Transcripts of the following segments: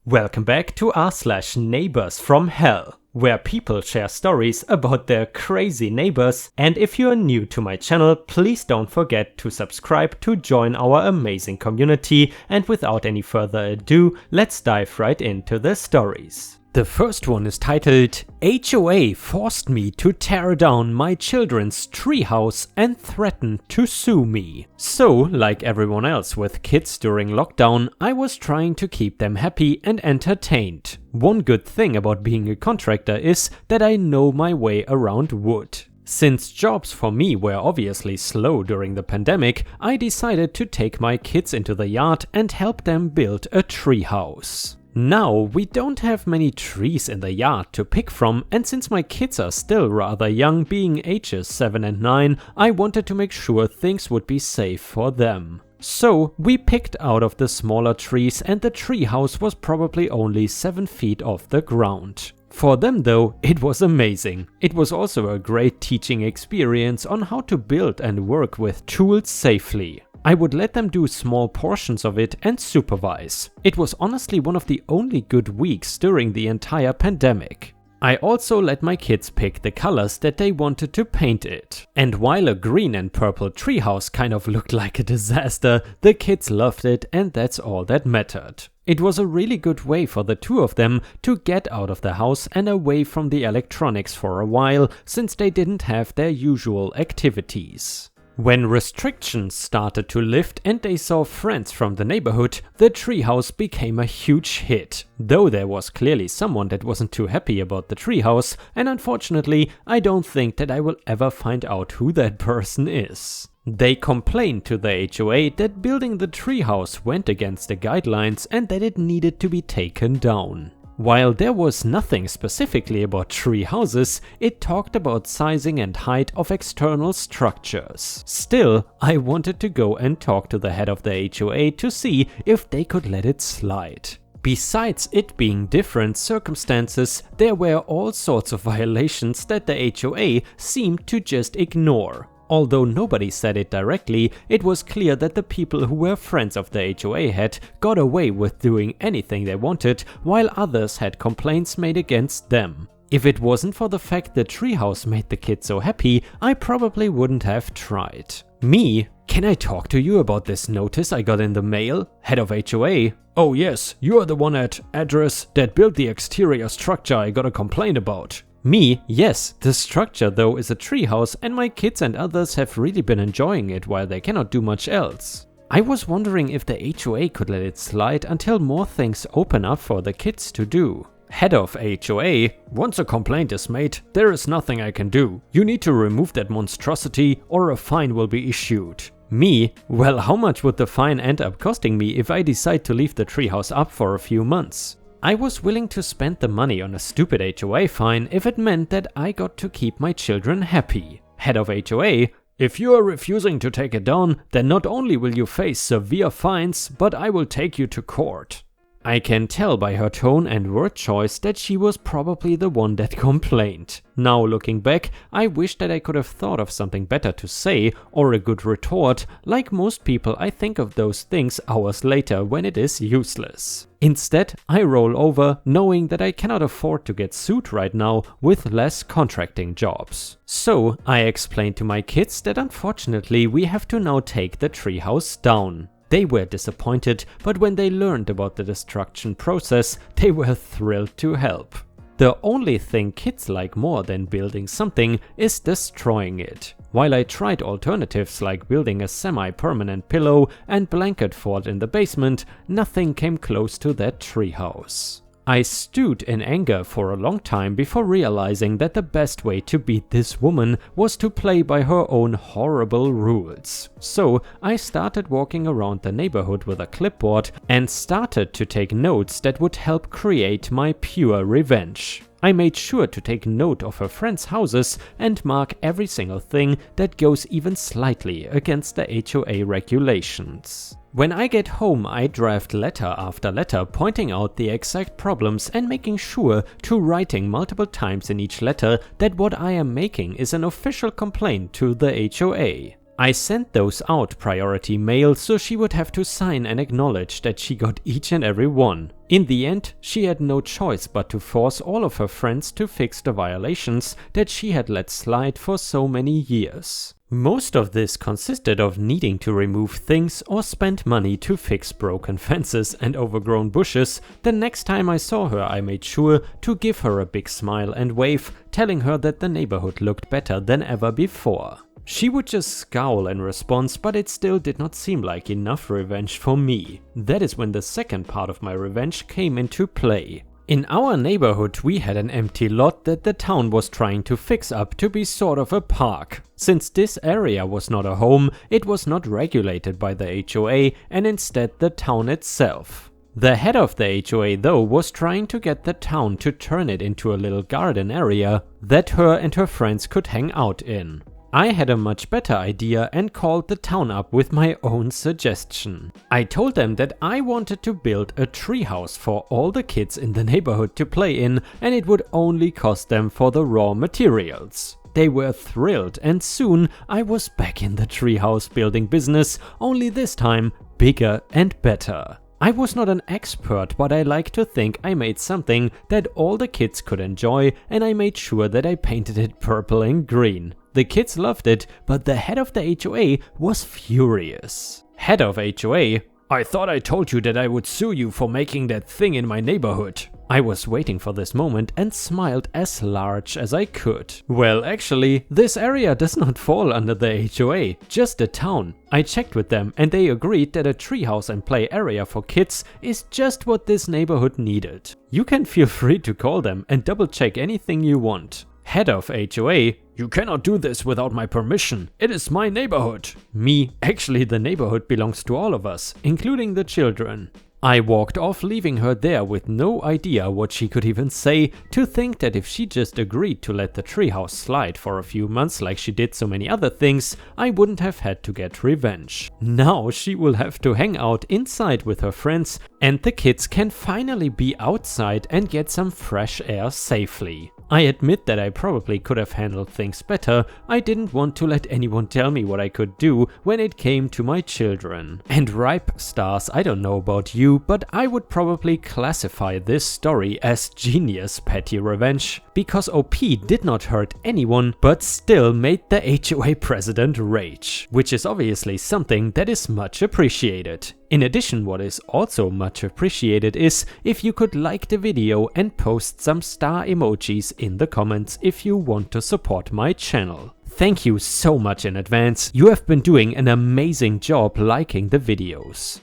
Welcome back to r/NeighborsFromH, where people share stories about their crazy neighbors, and if you're new to my channel, please don't forget to subscribe to join our amazing community, and without any further ado, let's dive right into the stories. The first one is titled, HOA forced me to tear down my children's treehouse and threatened to sue me. So, like everyone else with kids during lockdown, I was trying to keep them happy and entertained. One good thing about being a contractor is that I know my way around wood. Since jobs for me were obviously slow during the pandemic, I decided to take my kids into the yard and help them build a treehouse. Now, we don't have many trees in the yard to pick from, and since my kids are still rather young, being ages 7 and 9, I wanted to make sure things would be safe for them. So, we picked out of the smaller trees, and the treehouse was probably only 7 feet off the ground. For them though, it was amazing. It was also a great teaching experience on how to build and work with tools safely. I would let them do small portions of it and supervise. It was honestly one of the only good weeks during the entire pandemic. I also let my kids pick the colors that they wanted to paint it. And while a green and purple treehouse kind of looked like a disaster, the kids loved it, and that's all that mattered. It was a really good way for the two of them to get out of the house and away from the electronics for a while, since they didn't have their usual activities. When restrictions started to lift and they saw friends from the neighborhood, the treehouse became a huge hit. Though there was clearly someone that wasn't too happy about the treehouse, and unfortunately, I don't think that I will ever find out who that person is. They complained to the HOA that building the treehouse went against the guidelines and that it needed to be taken down. While there was nothing specifically about tree houses, it talked about sizing and height of external structures. Still, I wanted to go and talk to the head of the HOA to see if they could let it slide. Besides it being different circumstances, there were all sorts of violations that the HOA seemed to just ignore. Although nobody said it directly, it was clear that the people who were friends of the HOA head got away with doing anything they wanted, while others had complaints made against them. If it wasn't for the fact the treehouse made the kids so happy, I probably wouldn't have tried. Me? Can I talk to you about this notice I got in the mail? Head of HOA? Oh yes, you're the one at address that built the exterior structure I got a complaint about. Me? Yes, the structure though is a treehouse, and my kids and others have really been enjoying it while they cannot do much else. I was wondering if the HOA could let it slide until more things open up for the kids to do. Head of HOA, once a complaint is made, there is nothing I can do. You need to remove that monstrosity or a fine will be issued. Me? Well, how much would the fine end up costing me if I decide to leave the treehouse up for a few months? I was willing to spend the money on a stupid HOA fine if it meant that I got to keep my children happy. Head of HOA, if you are refusing to take it down, then not only will you face severe fines, but I will take you to court. I can tell by her tone and word choice that she was probably the one that complained. Now looking back, I wish that I could have thought of something better to say or a good retort. Like most people, I think of those things hours later when it is useless. Instead, I roll over knowing that I cannot afford to get sued right now with less contracting jobs. So I explained to my kids that unfortunately we have to now take the treehouse down. They were disappointed, but when they learned about the destruction process, they were thrilled to help. The only thing kids like more than building something is destroying it. While I tried alternatives like building a semi-permanent pillow and blanket fort in the basement, nothing came close to that treehouse. I stewed in anger for a long time before realizing that the best way to beat this woman was to play by her own horrible rules. So I started walking around the neighborhood with a clipboard and started to take notes that would help create my pure revenge. I made sure to take note of her friends' houses and mark every single thing that goes even slightly against the HOA regulations. When I get home, I draft letter after letter pointing out the exact problems and making sure to writing multiple times in each letter that what I am making is an official complaint to the HOA. I sent those out priority mail so she would have to sign and acknowledge that she got each and every one. In the end, she had no choice but to force all of her friends to fix the violations that she had let slide for so many years. Most of this consisted of needing to remove things or spend money to fix broken fences and overgrown bushes. The next time I saw her, I made sure to give her a big smile and wave, telling her that the neighborhood looked better than ever before. She would just scowl in response, but it still did not seem like enough revenge for me. That is when the second part of my revenge came into play. In our neighborhood we had an empty lot that the town was trying to fix up to be sort of a park. Since this area was not a home, it was not regulated by the HOA and instead the town itself. The head of the HOA though was trying to get the town to turn it into a little garden area that her and her friends could hang out in. I had a much better idea and called the town up with my own suggestion. I told them that I wanted to build a treehouse for all the kids in the neighborhood to play in, and it would only cost them for the raw materials. They were thrilled, and soon I was back in the treehouse building business, only this time bigger and better. I was not an expert, but I like to think I made something that all the kids could enjoy, and I made sure that I painted it purple and green. The kids loved it, but the head of the HOA was furious. Head of HOA: "I thought I told you that I would sue you for making that thing in my neighborhood." I was waiting for this moment and smiled as large as I could. Well, actually, this area does not fall under the HOA, just the town. I checked with them and they agreed that a treehouse and play area for kids is just what this neighborhood needed. You can feel free to call them and double check anything you want. Head of HOA: "You cannot do this without my permission. It is my neighborhood." Me: "Actually, the neighborhood belongs to all of us, including the children." I walked off, leaving her there with no idea what she could even say, to think that if she just agreed to let the treehouse slide for a few months like she did so many other things, I wouldn't have had to get revenge. Now she will have to hang out inside with her friends, and the kids can finally be outside and get some fresh air safely. I admit that I probably could have handled things better. I didn't want to let anyone tell me what I could do when it came to my children. And ripe stars, I don't know about you, but I would probably classify this story as genius petty revenge, because OP did not hurt anyone but still made the HOA president rage, which is obviously something that is much appreciated. In addition, what is also much appreciated is if you could like the video and post some star emojis in the comments if you want to support my channel. Thank you so much in advance. You have been doing an amazing job liking the videos.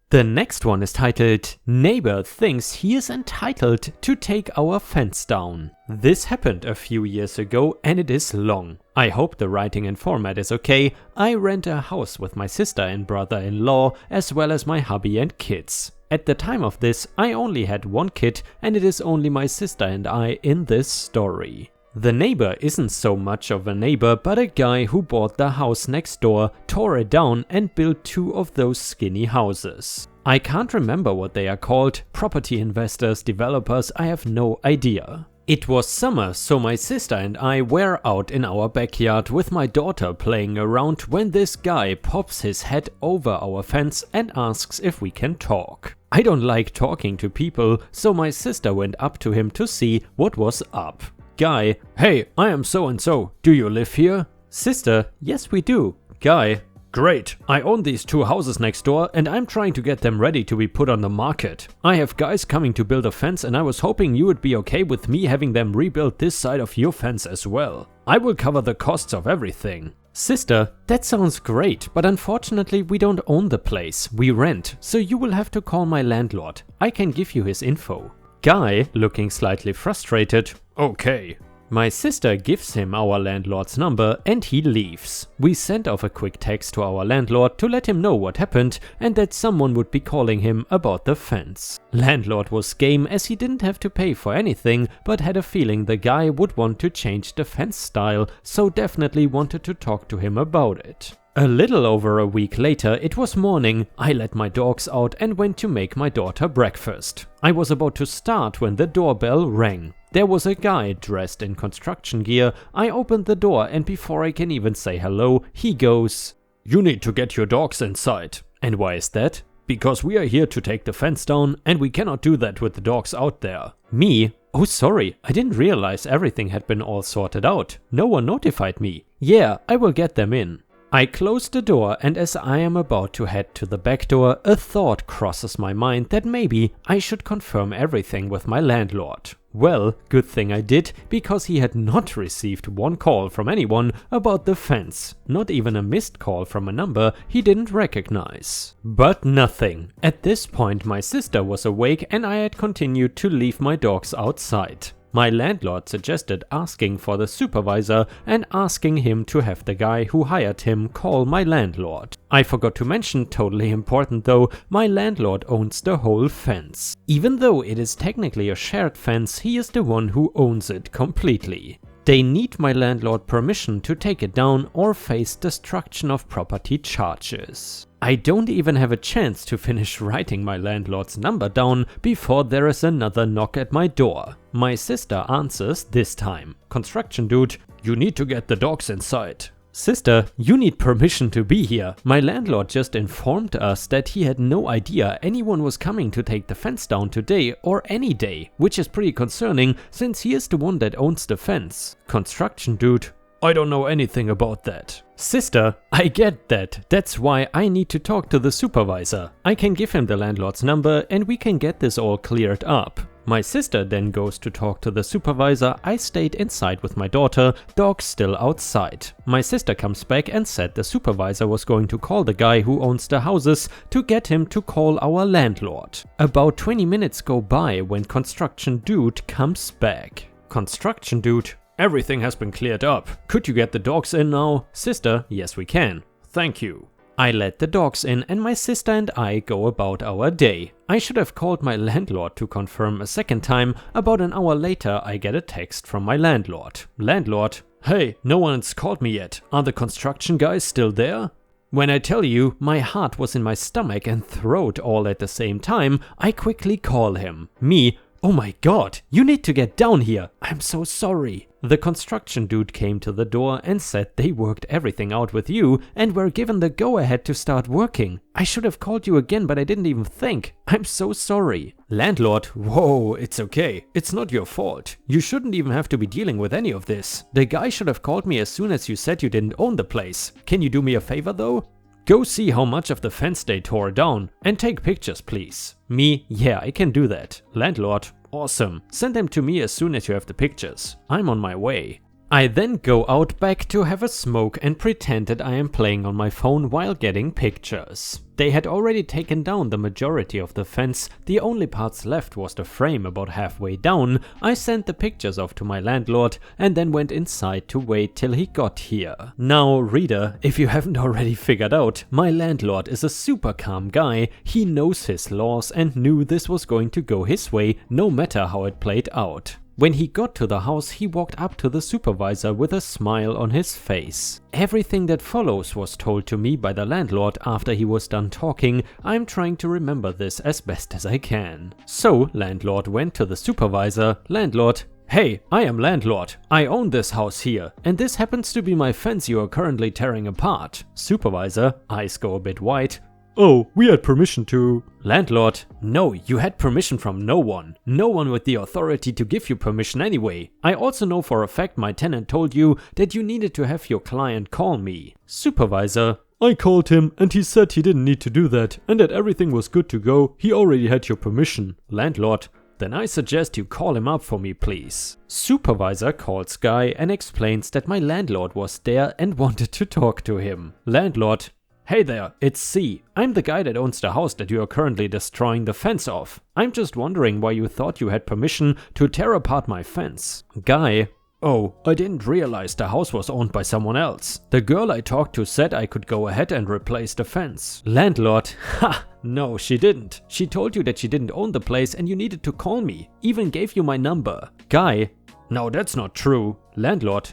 The next one is titled "Neighbor thinks he is entitled to take our fence down." This happened a few years ago and it is long. I hope the writing and format is okay. I rent a house with my sister and brother-in-law as well as my hubby and kids. At the time of this, I only had one kid and it is only my sister and I in this story. The neighbor isn't so much of a neighbor, but a guy who bought the house next door, tore it down and built two of those skinny houses. I can't remember what they are called, property investors, developers, I have no idea. It was summer, so my sister and I were out in our backyard with my daughter playing around when this guy pops his head over our fence and asks if we can talk. I don't like talking to people, so my sister went up to him to see what was up. Guy: "Hey, I am so and so. Do you live here?" Sister: "Yes, we do." Guy: "Great. I own these two houses next door and I'm trying to get them ready to be put on the market. I have guys coming to build a fence and I was hoping you would be okay with me having them rebuild this side of your fence as well. I will cover the costs of everything." Sister: "That sounds great, but unfortunately we don't own the place. We rent, so you will have to call my landlord. I can give you his info." Guy, looking slightly frustrated: "Okay." My sister gives him our landlord's number and he leaves. We sent off a quick text to our landlord to let him know what happened and that someone would be calling him about the fence. Landlord was game as he didn't have to pay for anything, but had a feeling the guy would want to change the fence style, so definitely wanted to talk to him about it. A little over a week later, it was morning. I let my dogs out and went to make my daughter breakfast. I was about to start when the doorbell rang. There was a guy dressed in construction gear. I opened the door and before I can even say hello, he goes, "You need to get your dogs inside." And why is that? Because we are here to take the fence down and we cannot do that with the dogs out there. Me? Oh sorry, I didn't realize everything had been all sorted out. No one notified me. Yeah, I will get them in. I close the door and as I am about to head to the back door, a thought crosses my mind that maybe I should confirm everything with my landlord. Well, good thing I did, because he had not received one call from anyone about the fence, not even a missed call from a number he didn't recognize. But nothing. At this point my sister was awake and I had continued to leave my dogs outside. My landlord suggested asking for the supervisor and asking him to have the guy who hired him call my landlord. I forgot to mention, totally important though, my landlord owns the whole fence. Even though it is technically a shared fence, he is the one who owns it completely. They need my landlord permission to take it down or face destruction of property charges. I don't even have a chance to finish writing my landlord's number down before there is another knock at my door. My sister answers this time. "Construction dude, you need to get the dogs inside." "Sister, you need permission to be here. My landlord just informed us that he had no idea anyone was coming to take the fence down today or any day, which is pretty concerning since he is the one that owns the fence." "Construction dude, I don't know anything about that." "Sister, I get that. That's why I need to talk to the supervisor. I can give him the landlord's number and we can get this all cleared up." My sister then goes to talk to the supervisor. I stayed inside with my daughter, dogs still outside. My sister comes back and said the supervisor was going to call the guy who owns the houses to get him to call our landlord. About 20 minutes go by when construction dude comes back. "Construction dude, everything has been cleared up. Could you get the dogs in now?" "Sister, yes we can." "Thank you." I let the dogs in and my sister and I go about our day. I should have called my landlord to confirm a second time. About an hour later I get a text from my landlord. "Landlord, hey, no one's called me yet. Are the construction guys still there?" When I tell you my heart was in my stomach and throat all at the same time, I quickly call him. Me, "Oh my god, you need to get down here. I'm so sorry." The construction dude came to the door and said they worked everything out with you and were given the go-ahead to start working. I should have called you again, but I didn't even think. I'm so sorry. Landlord, whoa, it's okay. It's not your fault. You shouldn't even have to be dealing with any of this. The guy should have called me as soon as you said you didn't own the place. Can you do me a favor though? Go see how much of the fence they tore down and take pictures, please. Me, yeah, I can do that. Landlord, awesome. Send them to me as soon as you have the pictures. I'm on my way. I then go out back to have a smoke and pretend that I am playing on my phone while getting pictures. They had already taken down the majority of the fence. The only parts left was the frame about halfway down. I sent the pictures off to my landlord and then went inside to wait till he got here. Now, reader, if you haven't already figured out, my landlord is a super calm guy. He knows his laws and knew this was going to go his way no matter how it played out. When he got to the house, he walked up to the supervisor with a smile on his face. Everything that follows was told to me by the landlord after he was done talking. I'm trying to remember this as best as I can. So, landlord went to the supervisor. Landlord, hey, I am landlord. I own this house here, and this happens to be my fence you are currently tearing apart. Supervisor, eyes go a bit wide. Oh, we had permission to... Landlord, no, you had permission from no one. No one with the authority to give you permission anyway. I also know for a fact my tenant told you that you needed to have your client call me. Supervisor, I called him and he said he didn't need to do that and that everything was good to go. He already had your permission. Landlord, then I suggest you call him up for me, please. Supervisor calls Guy and explains that my landlord was there and wanted to talk to him. Landlord, hey there, it's C. I'm the guy that owns the house that you are currently destroying the fence of. I'm just wondering why you thought you had permission to tear apart my fence. Guy, oh, I didn't realize the house was owned by someone else. The girl I talked to said I could go ahead and replace the fence. Landlord, ha, no, she didn't. She told you that she didn't own the place and you needed to call me. Even gave you my number. Guy, No, that's not true. Landlord,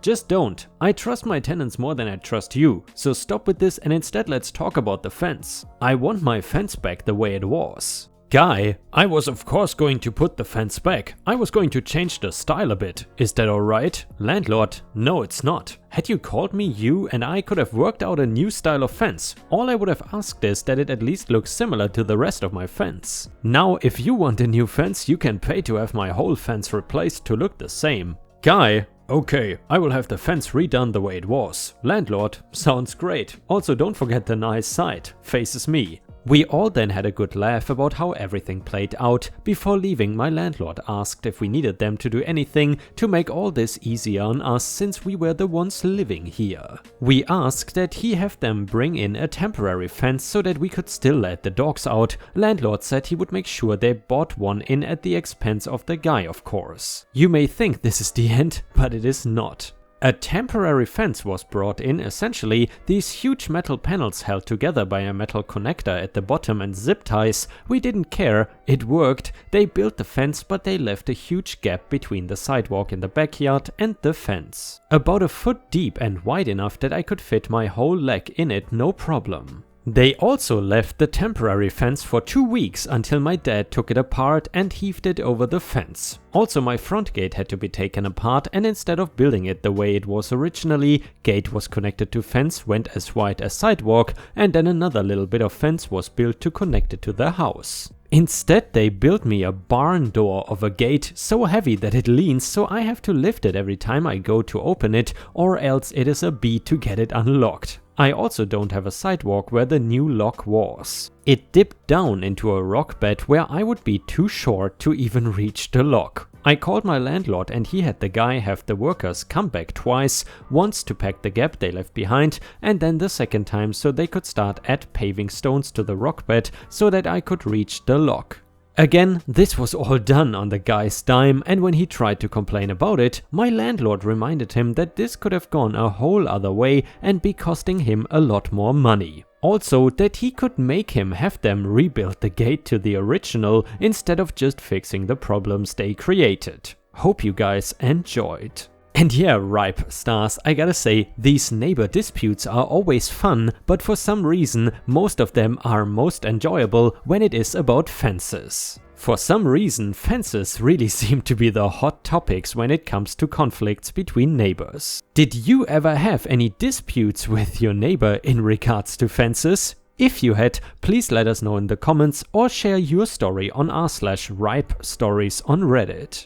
just don't. I trust my tenants more than I trust you, so stop with this and instead let's talk about the fence. I want my fence back the way it was. Guy, I was of course going to put the fence back. I was going to change the style a bit. Is that alright? Landlord, no it's not. Had you called me, you and I could have worked out a new style of fence. All I would have asked is that it at least looks similar to the rest of my fence. Now, if you want a new fence, you can pay to have my whole fence replaced to look the same. Guy, okay, I will have the fence redone the way it was. Landlord, sounds great. Also don't forget the nice side, faces me. We all then had a good laugh about how everything played out. Before leaving, my landlord asked if we needed them to do anything to make all this easier on us since we were the ones living here. We asked that he have them bring in a temporary fence so that we could still let the dogs out. Landlord said he would make sure they bought one in at the expense of the guy, of course. You may think this is the end, but it is not. A temporary fence was brought in, essentially these huge metal panels held together by a metal connector at the bottom and zip ties. We didn't care, it worked. They built the fence but they left a huge gap between the sidewalk in the backyard and the fence. About a foot deep and wide enough that I could fit my whole leg in it no problem. They also left the temporary fence for 2 weeks until my dad took it apart and heaved it over the fence. Also my front gate had to be taken apart and instead of building it the way it was originally, gate was connected to fence, went as wide as sidewalk, and then another little bit of fence was built to connect it to the house. Instead they built me a barn door of a gate so heavy that it leans, so I have to lift it every time I go to open it, or else it is a beat to get it unlocked. I also don't have a sidewalk where the new lock was. It dipped down into a rock bed where I would be too short to even reach the lock. I called my landlord and he had the guy have the workers come back twice, once to pack the gap they left behind and then the second time so they could start add paving stones to the rock bed so that I could reach the lock. Again, this was all done on the guy's dime, and when he tried to complain about it, my landlord reminded him that this could have gone a whole other way and be costing him a lot more money. Also, that he could make him have them rebuild the gate to the original instead of just fixing the problems they created. Hope you guys enjoyed. And yeah, ripe stars, I gotta say, these neighbor disputes are always fun, but for some reason, most of them are most enjoyable when it is about fences. For some reason, fences really seem to be the hot topics when it comes to conflicts between neighbors. Did you ever have any disputes with your neighbor in regards to fences? If you had, please let us know in the comments or share your story on r/ripe stories on Reddit.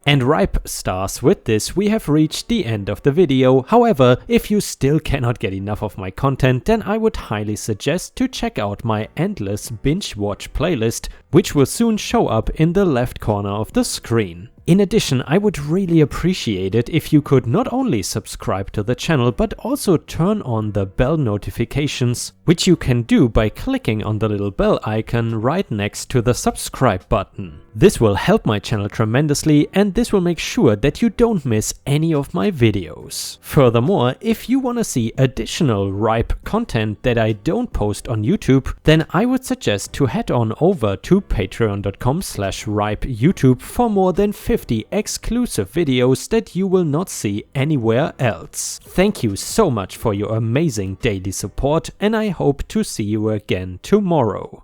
And ripe stars, with this we have reached the end of the video. However, if you still cannot get enough of my content, then I would highly suggest to check out my endless binge watch playlist, which will soon show up in the left corner of the screen. In addition, I would really appreciate it if you could not only subscribe to the channel but also turn on the bell notifications, which you can do by clicking on the little bell icon right next to the subscribe button. This will help my channel tremendously and this will make sure that you don't miss any of my videos. Furthermore, if you want to see additional ripe content that I don't post on YouTube, then I would suggest to head on over to patreon.com/ripeyoutube for more than 50 exclusive videos that you will not see anywhere else. Thank you so much for your amazing daily support and I hope to see you again tomorrow.